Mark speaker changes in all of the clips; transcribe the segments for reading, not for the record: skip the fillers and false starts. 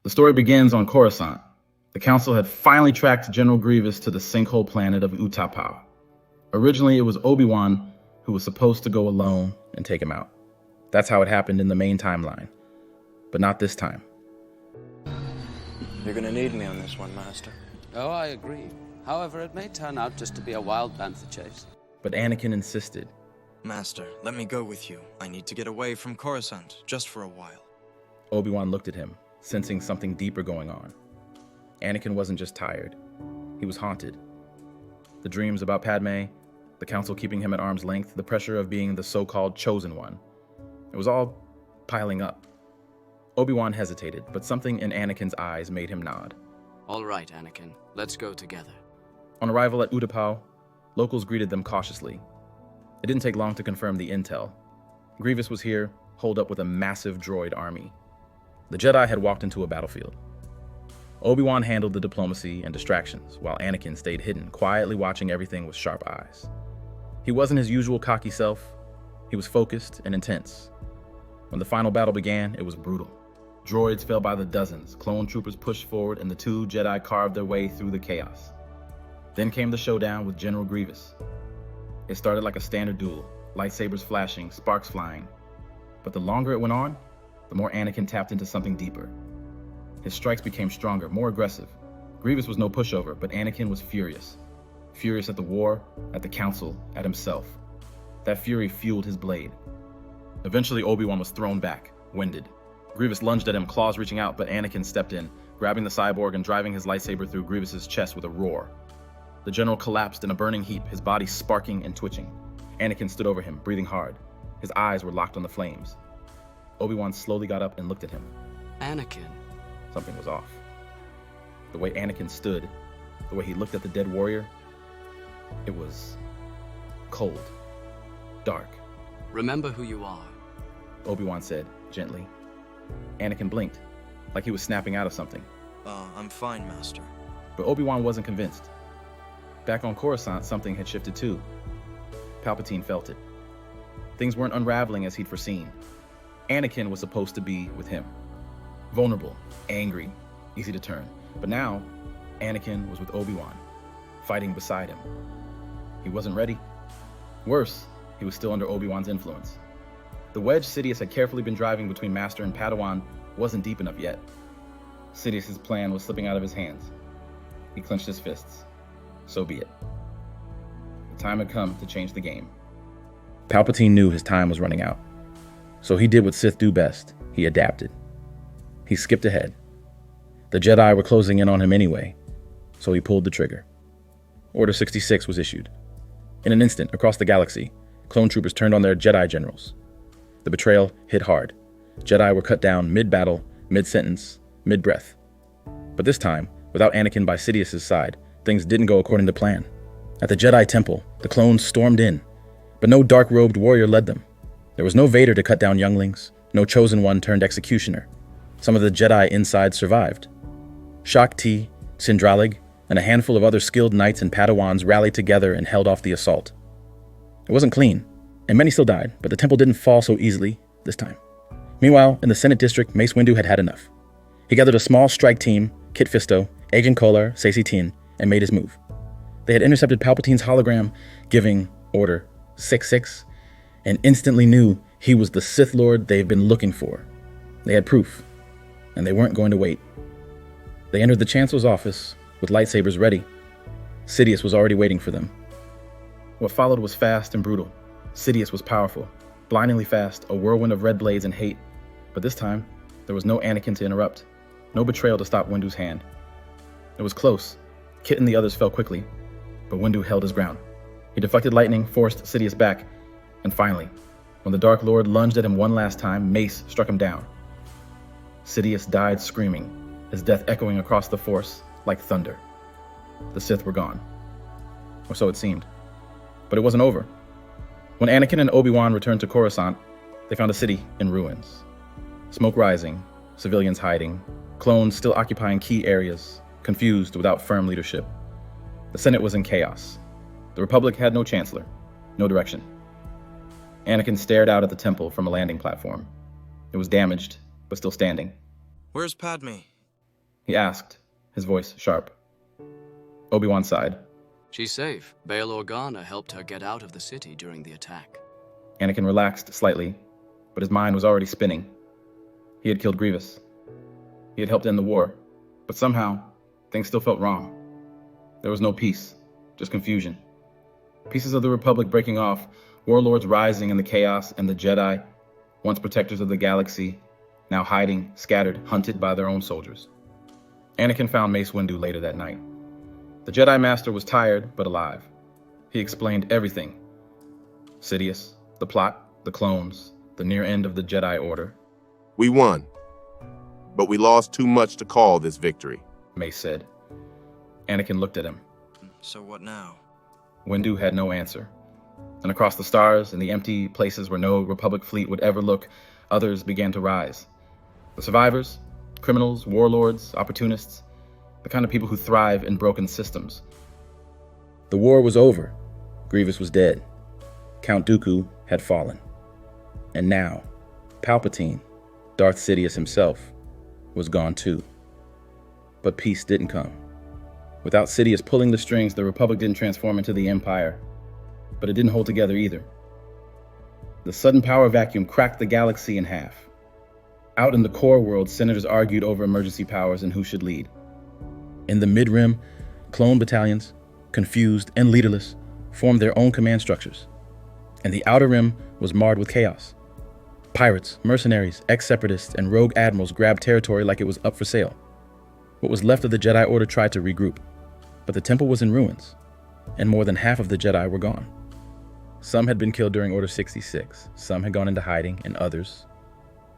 Speaker 1: The story begins on Coruscant. The Council had finally tracked General Grievous to the sinkhole planet of Utapau. Originally, it was Obi-Wan who was supposed to go alone and take him out. That's how it happened in the main timeline. But not this time.
Speaker 2: You're gonna need me on this one, Master.
Speaker 3: Oh, I agree. However, it may turn out just to be a wild panther chase.
Speaker 1: But Anakin insisted.
Speaker 2: Master, let me go with you. I need to get away from Coruscant, just for a while.
Speaker 1: Obi-Wan looked at him, sensing something deeper going on. Anakin wasn't just tired. He was haunted. The dreams about Padme, the Council keeping him at arm's length, the pressure of being the so-called chosen one. It was all piling up. Obi-Wan hesitated, but something in Anakin's eyes made him nod.
Speaker 3: All right, Anakin. Let's go together.
Speaker 1: On arrival at Utapau, locals greeted them cautiously. It didn't take long to confirm the intel. Grievous was here, holed up with a massive droid army. The Jedi had walked into a battlefield. Obi-Wan handled the diplomacy and distractions, while Anakin stayed hidden, quietly watching everything with sharp eyes. He wasn't his usual cocky self. He was focused and intense. When the final battle began, it was brutal. Droids fell by the dozens, clone troopers pushed forward, and the two Jedi carved their way through the chaos. Then came the showdown with General Grievous. It started like a standard duel, lightsabers flashing, sparks flying. But the longer it went on, the more Anakin tapped into something deeper. His strikes became stronger, more aggressive. Grievous was no pushover, but Anakin was furious. Furious at the war, at the Council, at himself. That fury fueled his blade. Eventually, Obi-Wan was thrown back, winded. Grievous lunged at him, claws reaching out, but Anakin stepped in, grabbing the cyborg and driving his lightsaber through Grievous's chest with a roar. The general collapsed in a burning heap, his body sparking and twitching. Anakin stood over him, breathing hard. His eyes were locked on the flames. Obi-Wan slowly got up and looked at him.
Speaker 3: Anakin.
Speaker 1: Something was off. The way Anakin stood, the way he looked at the dead warrior, it was cold, dark.
Speaker 3: Remember who you are.
Speaker 1: Obi-Wan said, gently. Anakin blinked, like he was snapping out of something.
Speaker 2: I'm fine, Master.
Speaker 1: But Obi-Wan wasn't convinced. Back on Coruscant, something had shifted too. Palpatine felt it. Things weren't unraveling as he'd foreseen. Anakin was supposed to be with him. Vulnerable, angry, easy to turn. But now, Anakin was with Obi-Wan, fighting beside him. He wasn't ready. Worse, he was still under Obi-Wan's influence. The wedge Sidious had carefully been driving between Master and Padawan wasn't deep enough yet. Sidious's plan was slipping out of his hands. He clenched his fists. So be it. The time had come to change the game. Palpatine knew his time was running out. So he did what Sith do best. He adapted. He skipped ahead. The Jedi were closing in on him anyway, so he pulled the trigger. Order 66 was issued. In an instant, across the galaxy, clone troopers turned on their Jedi generals. The betrayal hit hard. Jedi were cut down mid-battle, mid-sentence, mid-breath. But this time, without Anakin by Sidious's side, things didn't go according to plan. At the Jedi Temple, the clones stormed in, but no dark-robed warrior led them. There was no Vader to cut down younglings, no chosen one turned executioner. Some of the Jedi inside survived. Shak Ti, Sindralig, and a handful of other skilled knights and Padawans rallied together and held off the assault. It wasn't clean, and many still died, but the temple didn't fall so easily this time. Meanwhile, in the Senate district, Mace Windu had had enough. He gathered a small strike team, Kit Fisto, Agen Kolar, Saesee Tiin, and made his move. They had intercepted Palpatine's hologram, giving Order 66, and instantly knew he was the Sith Lord they've been looking for. They had proof, and they weren't going to wait. They entered the Chancellor's office with lightsabers ready. Sidious was already waiting for them. What followed was fast and brutal. Sidious was powerful, blindingly fast, a whirlwind of red blades and hate. But this time, there was no Anakin to interrupt, no betrayal to stop Windu's hand. It was close. Kit and the others fell quickly, but Windu held his ground. He deflected lightning, forced Sidious back, and finally, when the Dark Lord lunged at him one last time, Mace struck him down. Sidious died screaming, his death echoing across the Force like thunder. The Sith were gone. Or so it seemed. But it wasn't over. When Anakin and Obi-Wan returned to Coruscant, they found a city in ruins. Smoke rising, civilians hiding, clones still occupying key areas, confused without firm leadership. The Senate was in chaos. The Republic had no chancellor, no direction. Anakin stared out at the temple from a landing platform. It was damaged, but still standing.
Speaker 2: Where's Padme?
Speaker 1: he asked, his voice sharp. Obi-Wan sighed.
Speaker 3: She's safe. Bail Organa helped her get out of the city during the attack.
Speaker 1: Anakin relaxed slightly, but his mind was already spinning. He had killed Grievous. He had helped end the war, but somehow, things still felt wrong. There was no peace, just confusion. Pieces of the Republic breaking off, warlords rising in the chaos, and the Jedi, once protectors of the galaxy, now hiding, scattered, hunted by their own soldiers. Anakin found Mace Windu later that night. The Jedi Master was tired, but alive. He explained everything. Sidious, the plot, the clones, the near end of the Jedi Order.
Speaker 4: We won, but we lost too much to call this victory,
Speaker 1: Mace said. Anakin looked at him.
Speaker 2: So what now?
Speaker 1: Windu had no answer. And across the stars, in the empty places where no Republic fleet would ever look, others began to rise. The survivors, criminals, warlords, opportunists, the kind of people who thrive in broken systems. The war was over. Grievous was dead. Count Dooku had fallen. And now, Palpatine, Darth Sidious himself, was gone too. But peace didn't come. Without Sidious pulling the strings, the Republic didn't transform into the Empire. But it didn't hold together either. The sudden power vacuum cracked the galaxy in half. Out in the core world, senators argued over emergency powers and who should lead. In the mid-rim, clone battalions, confused and leaderless, formed their own command structures. And the outer rim was marred with chaos. Pirates, mercenaries, ex-separatists, and rogue admirals grabbed territory like it was up for sale. What was left of the Jedi Order tried to regroup, but the temple was in ruins, and more than half of the Jedi were gone. Some had been killed during Order 66, some had gone into hiding, and others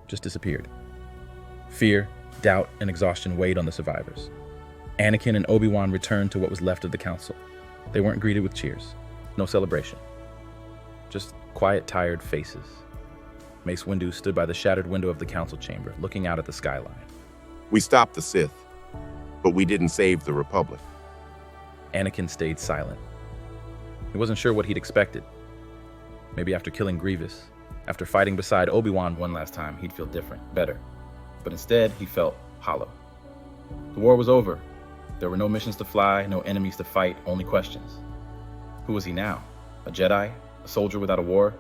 Speaker 1: just disappeared. Fear, doubt, and exhaustion weighed on the survivors. Anakin and Obi-Wan returned to what was left of the council. They weren't greeted with cheers, no celebration. Just quiet, tired faces. Mace Windu stood by the shattered window of the council chamber, looking out at the skyline.
Speaker 4: We stopped the Sith, but we didn't save the Republic.
Speaker 1: Anakin stayed silent. He wasn't sure what he'd expected. Maybe after killing Grievous, after fighting beside Obi-Wan one last time, he'd feel different, better. But instead, he felt hollow. The war was over. There were no missions to fly, no enemies to fight, only questions. Who was he now? A Jedi? A soldier without a war?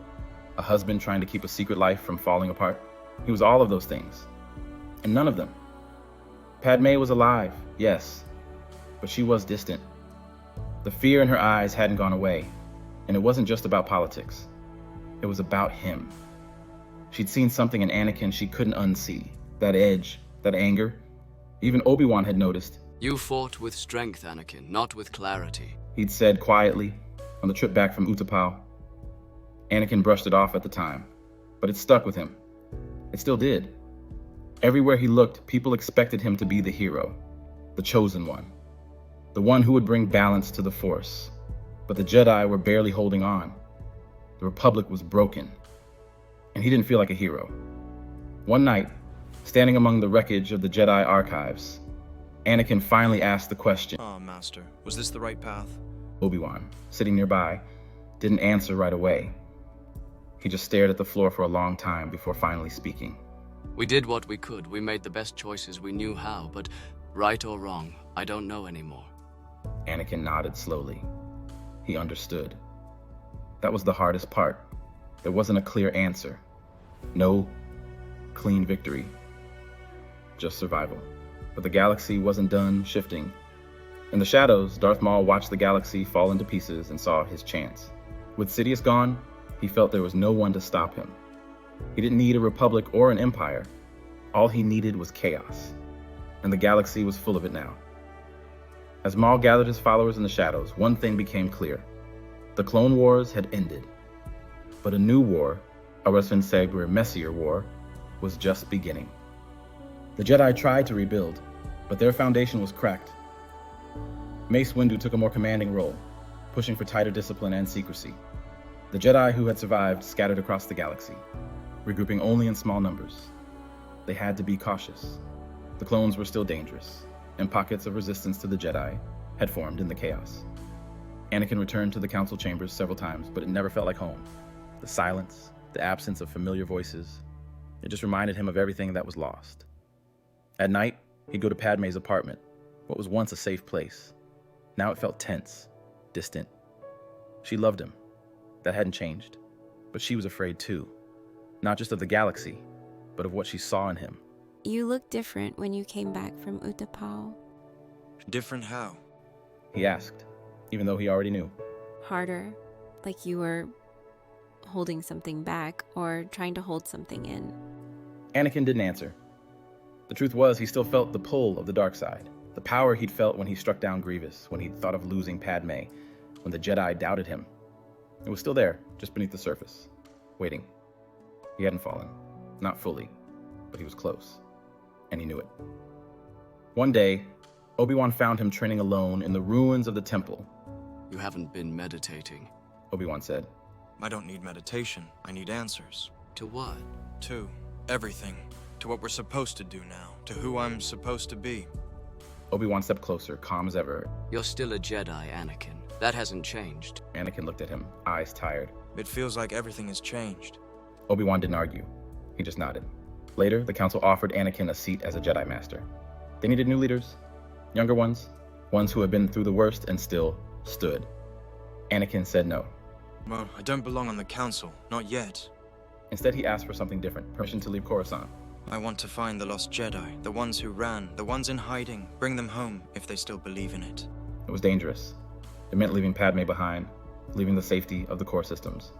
Speaker 1: A husband trying to keep a secret life from falling apart? He was all of those things, and none of them. Padme was alive, yes, but she was distant. The fear in her eyes hadn't gone away, and it wasn't just about politics. It was about him. She'd seen something in Anakin she couldn't unsee. That edge, that anger. Even Obi-Wan had noticed.
Speaker 3: You fought with strength, Anakin, not with clarity.
Speaker 1: He'd said quietly on the trip back from Utapau. Anakin brushed it off at the time, but it stuck with him. It still did. Everywhere he looked, people expected him to be the hero, the chosen one, the one who would bring balance to the Force. But the Jedi were barely holding on. The Republic was broken, and he didn't feel like a hero. One night, standing among the wreckage of the Jedi archives, Anakin finally asked the question.
Speaker 2: Master, was this the right path?
Speaker 1: Obi-Wan, sitting nearby, didn't answer right away. He just stared at the floor for a long time before finally speaking.
Speaker 3: We did what we could. We made the best choices we knew how, but right or wrong, I don't know anymore.
Speaker 1: Anakin nodded slowly. He understood. That was the hardest part. There wasn't a clear answer. No clean victory. Just survival. But the galaxy wasn't done shifting. In the shadows, Darth Maul watched the galaxy fall into pieces and saw his chance. With Sidious gone, he felt there was no one to stop him. He didn't need a republic or an empire. All he needed was chaos. And the galaxy was full of it now. As Maul gathered his followers in the shadows, one thing became clear. The Clone Wars had ended. But a new war, a messier war, was just beginning. The Jedi tried to rebuild, but their foundation was cracked. Mace Windu took a more commanding role, pushing for tighter discipline and secrecy. The Jedi who had survived scattered across the galaxy, regrouping only in small numbers. They had to be cautious. The clones were still dangerous, and pockets of resistance to the Jedi had formed in the chaos. Anakin returned to the council chambers several times, but it never felt like home. The silence, the absence of familiar voices, it just reminded him of everything that was lost. At night, He'd go to Padme's apartment, what was once a safe place. Now it felt tense, distant. She loved him. That hadn't changed. But she was afraid too. Not just of the galaxy, but of what she saw in him.
Speaker 5: You look different when you came back from Utapau.
Speaker 2: Different how?
Speaker 1: He asked, even though he already knew.
Speaker 5: Harder, like you were holding something back or trying to hold something in.
Speaker 1: Anakin didn't answer. The truth was, he still felt the pull of the dark side. The power he'd felt when he struck down Grievous, when he'd thought of losing Padme, when the Jedi doubted him. It was still there, just beneath the surface, waiting. He hadn't fallen. Not fully, but he was close. And he knew it. One day, Obi-Wan found him training alone in the ruins of the temple.
Speaker 3: You haven't been meditating.
Speaker 1: Obi-Wan said.
Speaker 2: I don't need meditation. I need answers.
Speaker 3: To what?
Speaker 2: To everything. To what we're supposed to do now. To who I'm supposed to be.
Speaker 1: Obi-Wan stepped closer, calm as ever.
Speaker 3: You're still a Jedi, Anakin. That hasn't changed.
Speaker 1: Anakin looked at him, eyes tired.
Speaker 2: It feels like everything has changed.
Speaker 1: Obi-Wan didn't argue. He just nodded. Later, the council offered Anakin a seat as a Jedi Master. They needed new leaders. Younger ones. Ones who had been through the worst and still stood. Anakin said no.
Speaker 2: Well, I don't belong on the council. Not yet.
Speaker 1: Instead, he asked for something different. Permission to leave Coruscant.
Speaker 2: I want to find the lost Jedi. The ones who ran. The ones in hiding. Bring them home, if they still believe in it.
Speaker 1: It was dangerous. It meant leaving Padme behind, leaving the safety of the core systems.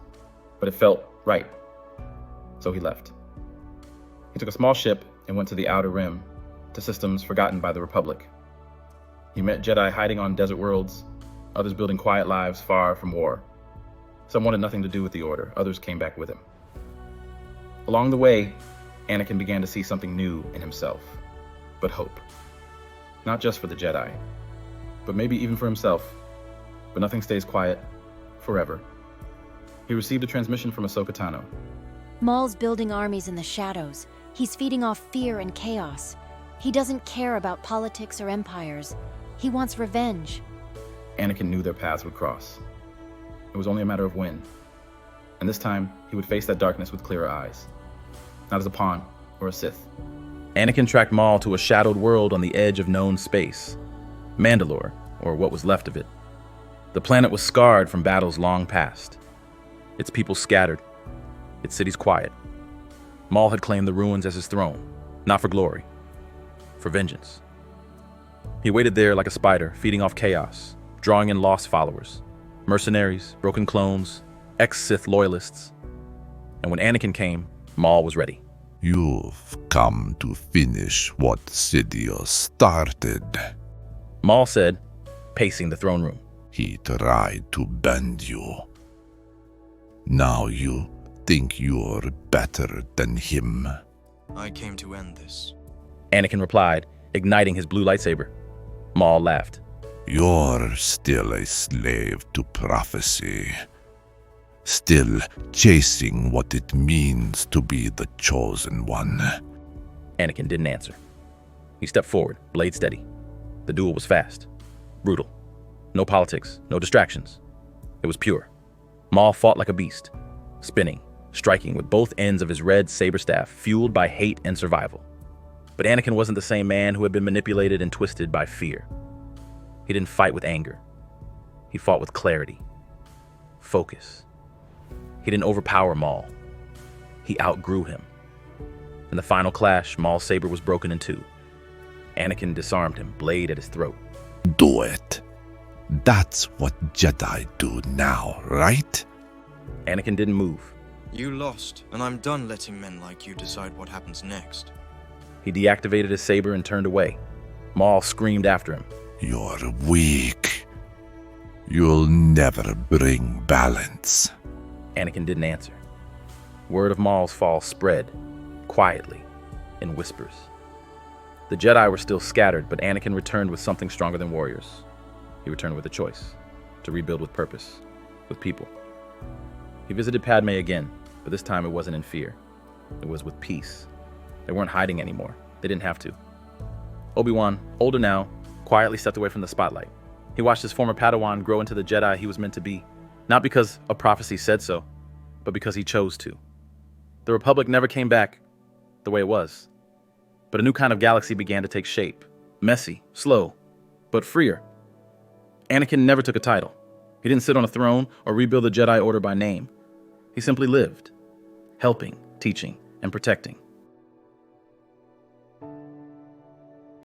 Speaker 1: But it felt right. So he left. He took a small ship and went to the Outer Rim, to systems forgotten by the Republic. He met Jedi hiding on desert worlds, others building quiet lives far from war. Some wanted nothing to do with the Order, others came back with him. Along the way, Anakin began to see something new in himself, but hope. Not just for the Jedi, but maybe even for himself. But nothing stays quiet forever. He received a transmission from Ahsoka Tano.
Speaker 6: Maul's building armies in the shadows. He's feeding off fear and chaos. He doesn't care about politics or empires. He wants revenge.
Speaker 1: Anakin knew their paths would cross. It was only a matter of when. And this time, he would face that darkness with clearer eyes. Not as a pawn or a Sith. Anakin tracked Maul to a shadowed world on the edge of known space. Mandalore, or what was left of it. The planet was scarred from battles long past. Its people scattered. Its cities quiet. Maul had claimed the ruins as his throne, not for glory, for vengeance. He waited there like a spider, feeding off chaos, drawing in lost followers, mercenaries, broken clones, ex-Sith loyalists. And when Anakin came, Maul was ready.
Speaker 7: You've come to finish what Sidious started.
Speaker 1: Maul said, pacing the throne room.
Speaker 7: He tried to bend you. Now you think you're better than him.
Speaker 2: I came to end this.
Speaker 1: Anakin replied, igniting his blue lightsaber. Maul laughed.
Speaker 7: You're still a slave to prophecy. Still chasing what it means to be the chosen one.
Speaker 1: Anakin didn't answer. He stepped forward, blade steady. The duel was fast, brutal. No politics, no distractions. It was pure. Maul fought like a beast, spinning, striking with both ends of his red saber staff, fueled by hate and survival. But Anakin wasn't the same man who had been manipulated and twisted by fear. He didn't fight with anger. He fought with clarity, focus. He didn't overpower Maul. He outgrew him. In the final clash, Maul's saber was broken in two. Anakin disarmed him, blade at his throat.
Speaker 7: Do it. That's what Jedi do now, right?
Speaker 1: Anakin didn't move.
Speaker 2: You lost, and I'm done letting men like you decide what happens next.
Speaker 1: He deactivated his saber and turned away. Maul screamed after him.
Speaker 7: You're weak. You'll never bring balance.
Speaker 1: Anakin didn't answer. Word of Maul's fall spread, quietly, in whispers. The Jedi were still scattered, but Anakin returned with something stronger than warriors. He returned with a choice, to rebuild with purpose, with people. He visited Padme again, but this time it wasn't in fear. It was with peace. They weren't hiding anymore. They didn't have to. Obi-Wan, older now, quietly stepped away from the spotlight. He watched his former Padawan grow into the Jedi he was meant to be, not because a prophecy said so, but because he chose to. The Republic never came back the way it was. But a new kind of galaxy began to take shape. Messy, slow, but freer. Anakin never took a title. He didn't sit on a throne or rebuild the Jedi Order by name. He simply lived, helping, teaching, and protecting.